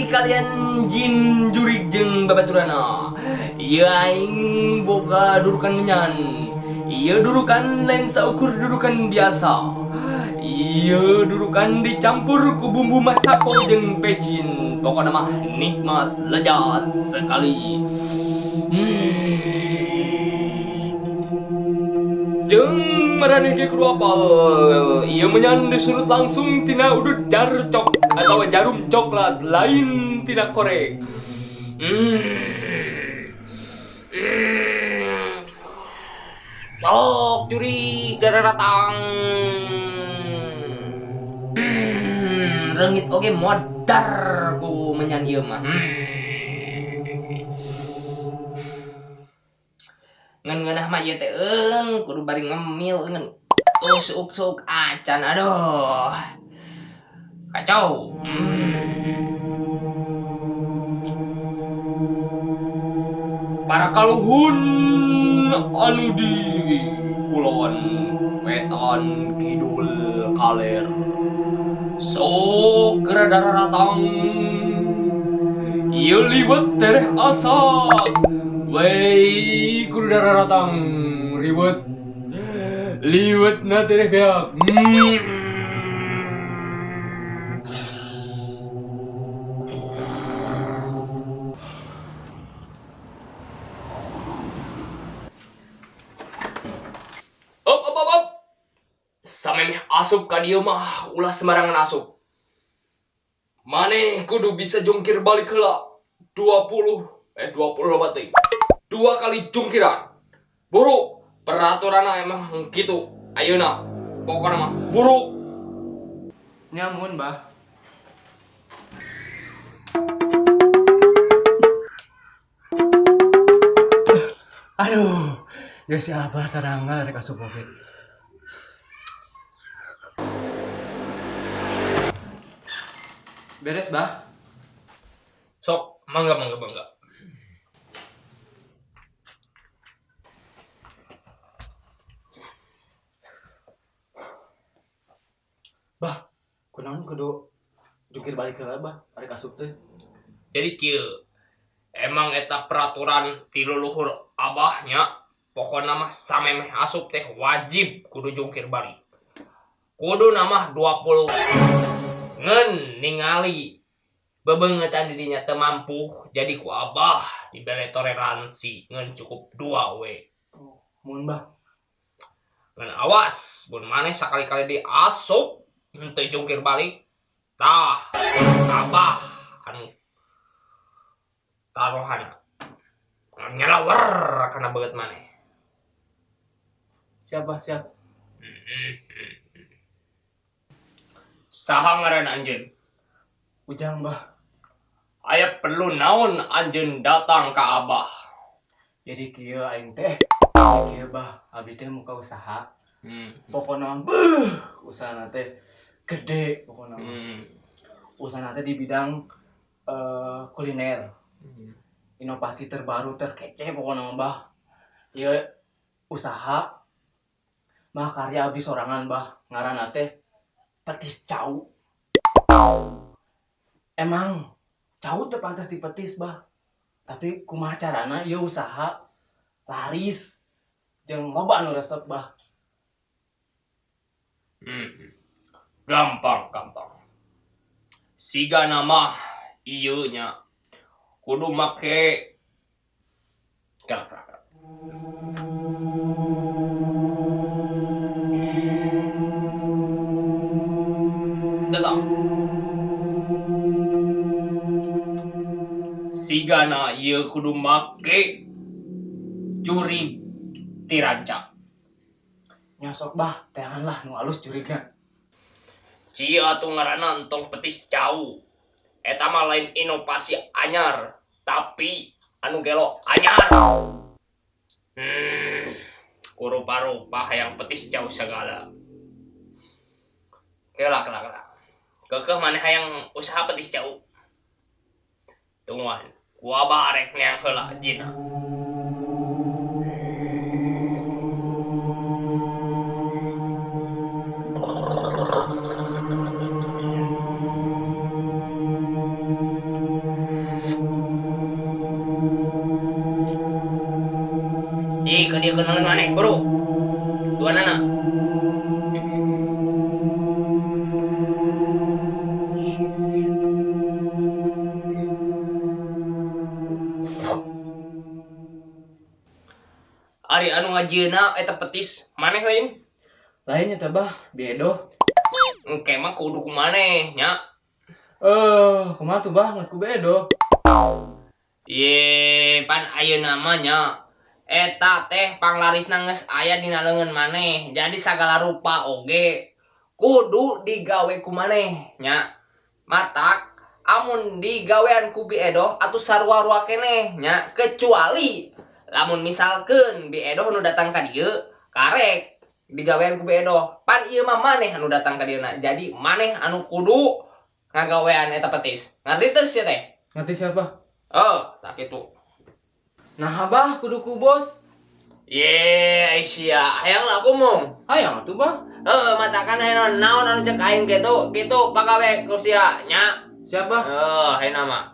Kalian jin jurig jeung babaturana. Ieu aing boga durukan menyan. Ieu durukan lain saukur durukan biasa. Ieu durukan dicampur ku bumbu masako jeung pecin. Pokona mah nikmat lezat sekali. Jeung maraneh ge kudu apal. Ieu menyan disurut langsung tina udut jarcok atau jarum coklat lain tina korek. Sok curi dararatang. Reungit oge modar ku menyan ieu mah. Ngeunah mah ieu teh kudu bari ngemil ngeun usuk-usuk acan aduh. Kacau. Para kaluhun anu di kulon wetan kidul kaler. Sok geura dararatang. Ieu liwet tereh asa. Wey kudu dararatang ribet. Liwetna tereh beak. Op. Samemeh asup ka dieu mah ulah sembarangan asup. Maneh kudu bisa jungkir balik heula 20 loba teuing. 2 kali jungkiran. Buru, peraturanna emang kitu. Ayeuna pokona mah buru. Nyamun, Bah. Aduh, ya si Abah tarangga rek asup oge. Beres, Bah. Sok, mangga. Bah, kunaon kudu jungkir balik heula, Bah, rek asup teh. Jadi kieu emang eta peraturan ti leluhur abahnya. Pokona mah samemeh asup teh wajib kudu jungkir balik. Kudu namah 20. Ngeun ningali bebeungetan didinya teu mampu jadi ku abah dibere toleransi ngeun cukup 2 we. Mun, Bah. Ngeun awas mun maneh sakali-kali diasup henteu jungkir balik. Tah, abah anu taruhan nyalawer kana beut maneh. Siap, Bah, siap. Saha ngaranna anjeun? Ujang, Bah. Aya perlu naon anjeun datang ka abah? Jadi kieu aing teh. Kieu, Bah, abdi teh muka usaha. Pokona usahana teh gede pokona. Usahana teh di bidang kuliner. Inovasi terbaru terkece pokona, Bah. Ieu usaha mah karya abdi sorangan, Bah. Ngaranna teh petis cau. Emang cau teu pantas dipetis, Bah. Tapi kumaha carana ieu usaha laris jeung loba anu resep, Bah. Gampang. Sigana mah ieu nya kudu make galak. Datang. Sigana ieu kudu make curi tiranca. Nya sok, Bah, teanganlah nu alus curigna. Cia atuh ngaranna entong petis cau. Eta mah lain inovasi anyar, tapi anu gelo anyar. Rupa-rupa hayang petis cau segala. Kelak. Kekeh maneh hayang usaha petis cau. Tungguan, ku abah arek neang heula jina. naon maneh bro. Tuanana. Ari anu ngajieuna eta petis maneh lain. Lainnya teh bah biedo. Engke mah kudu ku maneh nya. Kumaha tuh bah geus ku biedo. Ye pan ayeuna namanya eta teh panglarisna geus aya dina leungeun maneh. Jadi sagala rupa oge kudu digawe ku maneh nya. Matak amun digawean ku biedo atuh sarua-rua keneh nya, kecuali lamun misalkeun biedo nu datang ka dieu karek digawean ku biedo. Pan ieu mah maneh anu datang ka dieuna. Jadi maneh anu kudu ngagawean eta petis. Ngarti teu sia teh? Ngerti siapa? Oh, tak itu. Nah bah kudu ku bos. Ye, Aisyah, hayang lah aku mong. Hayang atuh bah. Masakan ayeuna naon anu cek aing kitu pagawe ku sia nya. Siapa? Ayeuna mah.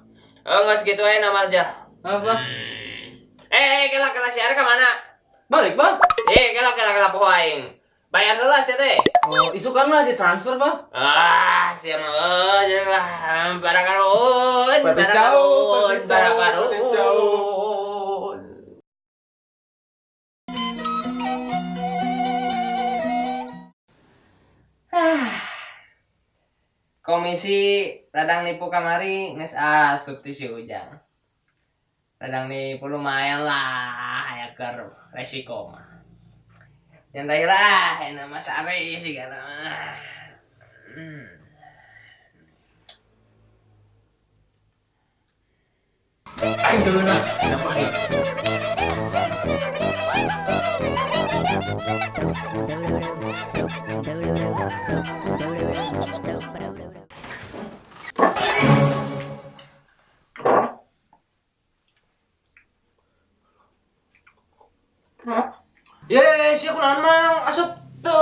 Geus kitu ayeuna mah aja. Apa? Kela si Ari ka mana? Balik bah. Kela poho aing. Bayar heula sia teh. Oh, isukan lah ditransfer bah. Sia mah jadi lah barakaroon. Petis jauh. Komisi ladang nipu kamari geus asup ti si Ujang. Ladang nipu lumayan lah aya keur resiko mah. Nyantai lah, enak Mas Ari sih kana. Aing turun lah. Kenapa? Sia kunaon mang asup teu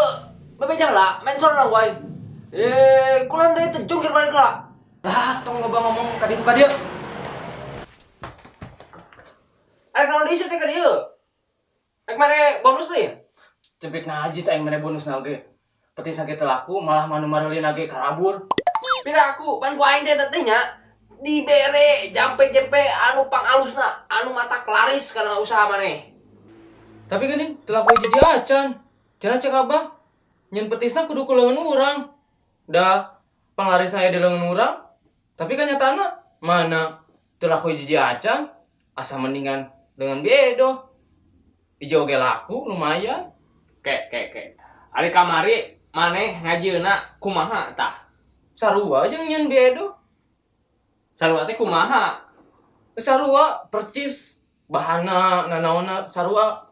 babejang lah, main soal wae. Kunaon deui teh jungkir balik lah. Tah, tong loba ngomong ka ditu ka dieu. Arek naon deui teh ka dieu? Rek mare bonus teh. Cepik najis aing mere bonus nage. Petis nage teu laku malah manu mareulin nage karabur. Pira aku pan ku aing teh nya dibere jampe-jampe anu pangalusna, anu mata laris kana usaha maneh. Tapi geuning teu laku jadi acan. Cenah cek Abah, nyeun petisna kudu ku leungeun urang. Da panglarisna aya di leungeun urang. Tapi kanyataanna mana teu laku jadi acan, asa mendingan dengan biedo. Ijo oge laku lumayan. Kek. Ari kamari maneh ngajieuna kumaha tah? Sarua jeung nyeun biedo. Sarua teh kumaha? Sarua percis bahana nanaonna sarua.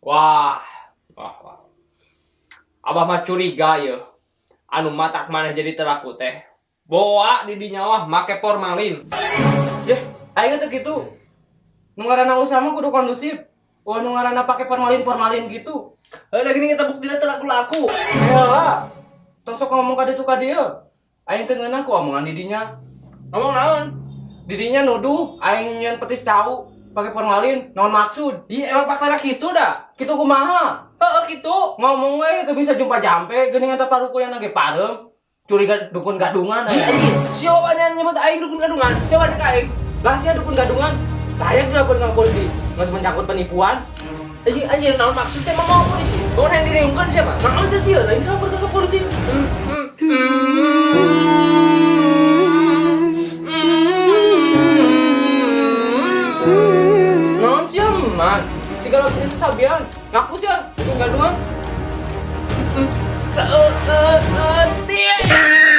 Wah. Abah mah curiga ye. Anu matak maneh jadi telaku teh. Boa di dinya wah make formalin. Yeh, aing teh kitu. Nu ngaranna usaha mah kudu kondusif. Nu ngaranna pake formalin gitu. Lagi nih kita buktinya teu laku-laku. Heula. Tong sok ngomong ka ditu ka dieu. Aing teu ngeunah ku omongan di dinya. Ngomong naon? Di dinya nuduh aing nyeun petis cau pake formalin. Naon maksud? Iya emang fakta kitu dah. Kitu kumaha? Kitu. Ngomong we teu bisa jumpa jampe geuningan teh parukuyan ge parem. Curiga dukun gadungan aya. Siapa yang nyebut aing dukun gadungan? Siapa dek aing? Lah sia dukun gadungan. Layak dilaporkeun ka polisi. Geus mencangkut penipuan. Anjir naon maksudnya mau polisi? Mau yang diriungkeun siapa? Naon sih sia lain dilaporkeun ka polisi. Naon sia man? Sigala punya sasabian. Ngaku sia dukun gadungan. Tidak.